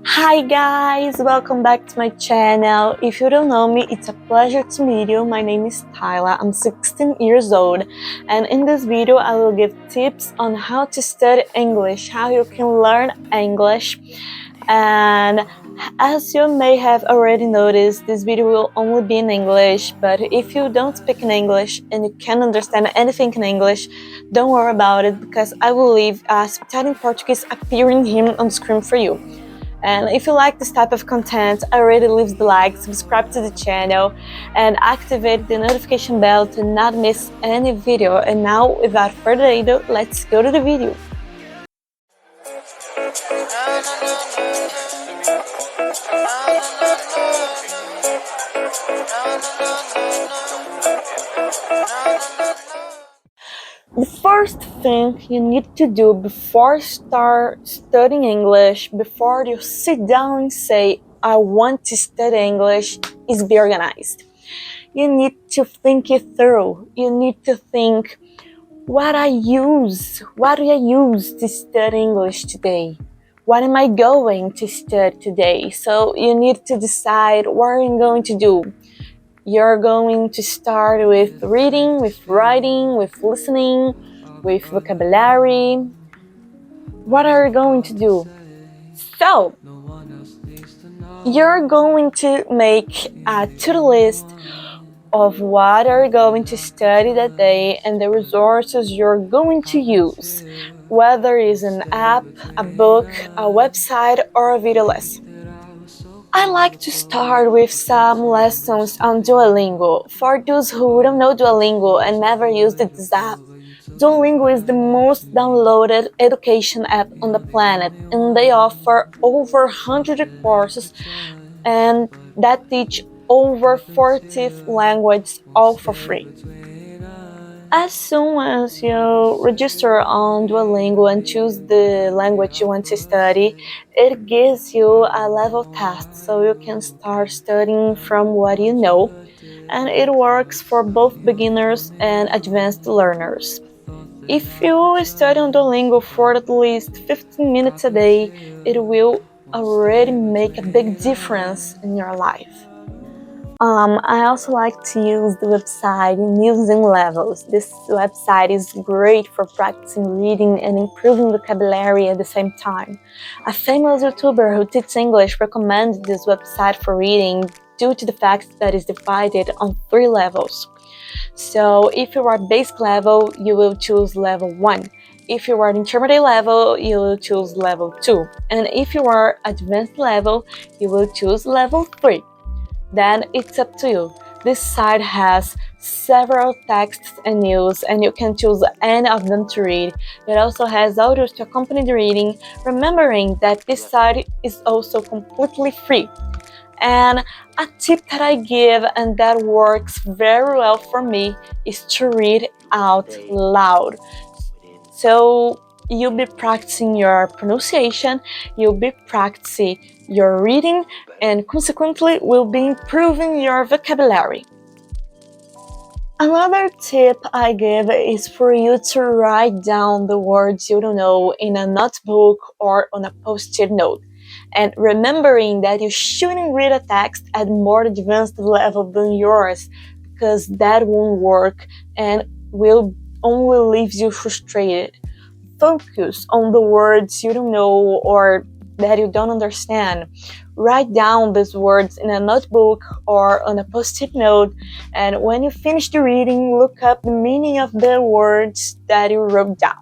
Hi guys, welcome back to my channel. If you don't know me, it's a pleasure to meet you. My name is Tyla, I'm 16 years old, and in this video I will give tips on how to study English, how you can learn English. And as you may have already noticed, this video will only be in English, but if you don't speak in English and you can't understand anything in English, don't worry about it, because I will leave a subtitle in Portuguese appearing here on the screen for you. And if you like this type of content, already leave the like, subscribe to the channel, and activate the notification bell to not miss any video. And now, without further ado, let's go to the video. The first thing you need to do before start studying English, before you sit down and say, I want to study English, is be organized. You need to think it through. You need to think, what do I use to study English today? What am I going to study today? So you need to decide what are you going to do. You're going to start with reading, with writing, with listening, with vocabulary. What are you going to do? So, you're going to make a to-do list of what are you going to study that day and the resources you're going to use, whether it's an app, a book, a website, or a video lesson. I like to start with some lessons on Duolingo. For those who don't know Duolingo and never used this app, Duolingo is the most downloaded education app on the planet, and they offer over 100 courses and that teach over 40 languages, all for free. As soon as you register on Duolingo and choose the language you want to study, it gives you a level test, so you can start studying from what you know, and it works for both beginners and advanced learners. If you study on Duolingo for at least 15 minutes a day, it will already make a big difference in your life. I also like to use the website Using Levels. This website is great for practicing reading and improving vocabulary at the same time. A famous YouTuber who teaches English recommended this website for reading due to the fact that it's divided on 3 levels. So if you are basic level, you will choose level 1. If you are intermediate level, you will choose level 2. And if you are advanced level, you will choose level 3. Then it's up to you. This site has several texts and news, and you can choose any of them to read. It also has audios to accompany the reading, remembering that this site is also completely free. And a tip that I give and that works very well for me is to read out loud. So you'll be practicing your pronunciation, you'll be practicing your reading, and consequently will be improving your vocabulary. Another tip I give is for you to write down the words you don't know in a notebook or on a post-it note. And remembering that you shouldn't read a text at more advanced level than yours, because that won't work and will only leave you frustrated. Focus on the words you don't know or that you don't understand. Write down these words in a notebook or on a post-it note, and when you finish the reading, look up the meaning of the words that you wrote down.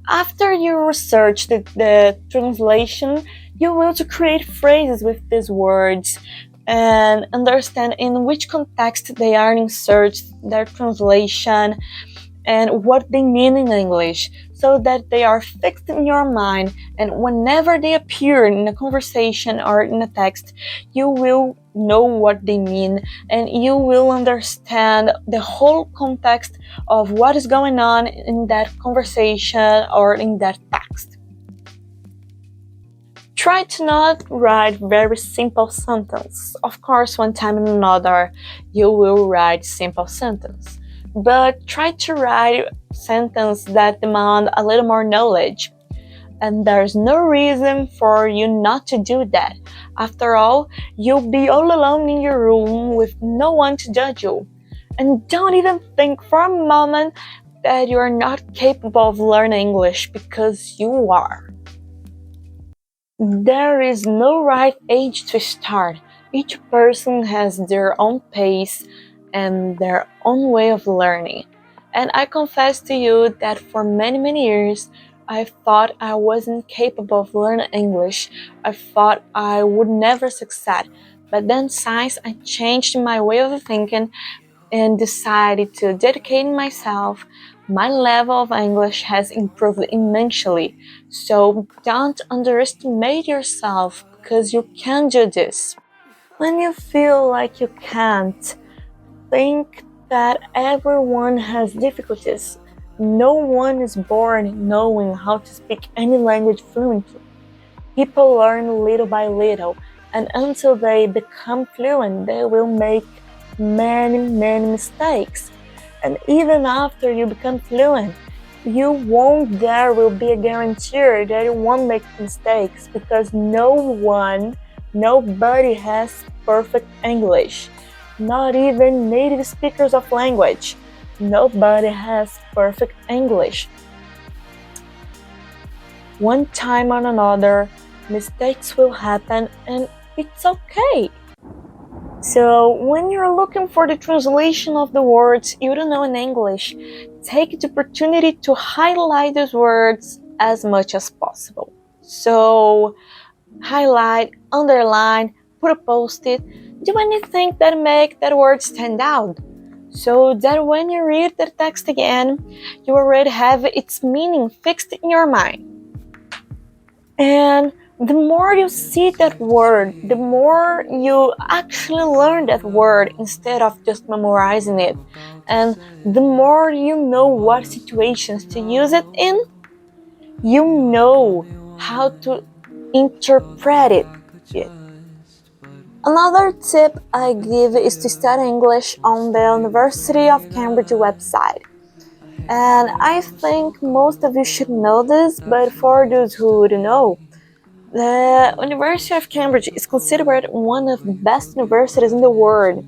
After you research the translation, you will to create phrases with these words and understand in which context they are inserted, their translation, and what they mean in English, so that they are fixed in your mind, and whenever they appear in a conversation or in a text, you will know what they mean, and you will understand the whole context of what is going on in that conversation or in that text. Try to not write very simple sentences. Of course, one time and another, you will write simple sentence. But try to write sentences that demand a little more knowledge. And there's no reason for you not to do that. After all, you'll be all alone in your room with no one to judge you. And don't even think for a moment that you are not capable of learning English, because you are. There is no right age to start. Each person has their own pace and their own way of learning. And I confess to you that for many years, I thought I wasn't capable of learning English. I thought I would never succeed. But then since I changed my way of thinking and decided to dedicate myself, my level of English has improved immensely. So don't underestimate yourself, because you can do this. When you feel like you can't, think that everyone has difficulties. No one is born knowing how to speak any language fluently. People learn little by little, and until they become fluent, they will make many mistakes. And even after you become fluent, there will be a guarantee that you won't make mistakes, because nobody has perfect English. Not even native speakers of language. Nobody has perfect English. One time or another, mistakes will happen, and it's okay. So when you're looking for the translation of the words you don't know in English, take the opportunity to highlight those words as much as possible. So highlight, underline, put a post-it, do anything that make that word stand out, so that when you read the text again, you already have its meaning fixed in your mind. And the more you see that word, the more you actually learn that word instead of just memorizing it. And the more you know what situations to use it in, you know how to interpret it. Another tip I give is to study English on the University of Cambridge website. And I think most of you should know this, but for those who don't know, the University of Cambridge is considered one of the best universities in the world.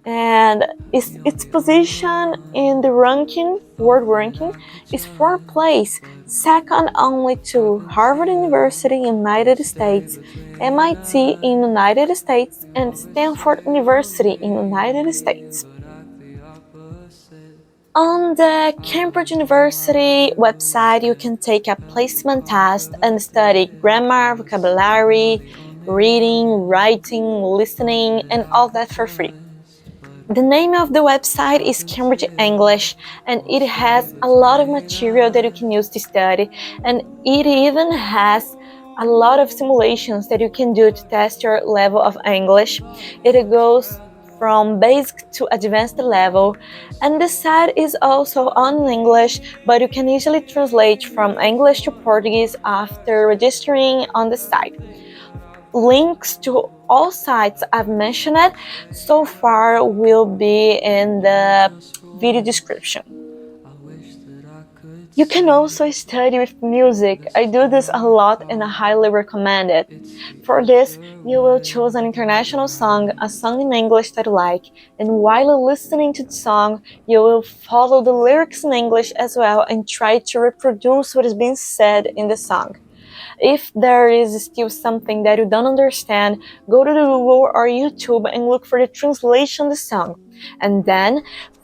And its position in the world ranking, is 4th place, second only to Harvard University in United States, MIT in United States, and Stanford University in United States. On the Cambridge University website, you can take a placement test and study grammar, vocabulary, reading, writing, listening, and all that for free. The name of the website is Cambridge English, and it has a lot of material that you can use to study, and it even has a lot of simulations that you can do to test your level of English. It goes from basic to advanced level, and the site is also on English, but you can easily translate from English to Portuguese after registering on the site. Links to all sites I've mentioned so far will be in the video description. You can also study with music. I do this a lot and I highly recommend it. For this, you will choose an international song, a song in English that you like, and while listening to the song, you will follow the lyrics in English as well and try to reproduce what is being said in the song. If there is still something that you don't understand, go to Google or YouTube and look for the translation of the song, and then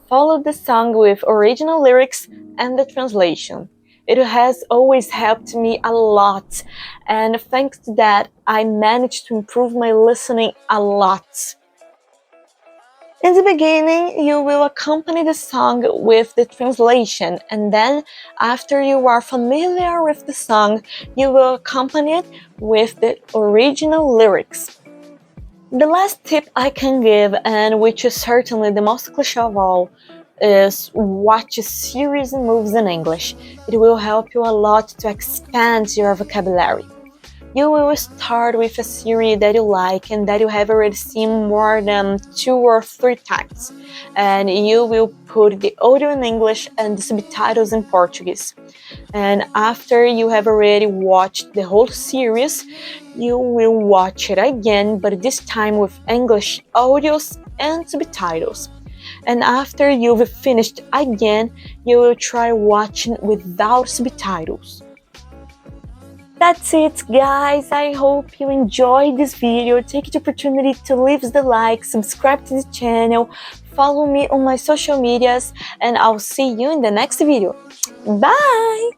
follow the song with original lyrics and the translation. It has always helped me a lot, and thanks to that, I managed to improve my listening a lot. In the beginning, you will accompany the song with the translation, and then, after you are familiar with the song, you will accompany it with the original lyrics. The last tip I can give, and which is certainly the most cliché of all, is watch series and movies in English. It will help you a lot to expand your vocabulary. You will start with a series that you like and that you have already seen more than 2 or 3 times, and you will put the audio in English and the subtitles in Portuguese. And after you have already watched the whole series, you will watch it again, but this time with English audios and subtitles. And after you've finished again, you will try watching without subtitles. That's it, guys. I hope you enjoyed this video. Take the opportunity to leave the like, subscribe to the channel, follow me on my social medias, and I'll see you in the next video. Bye!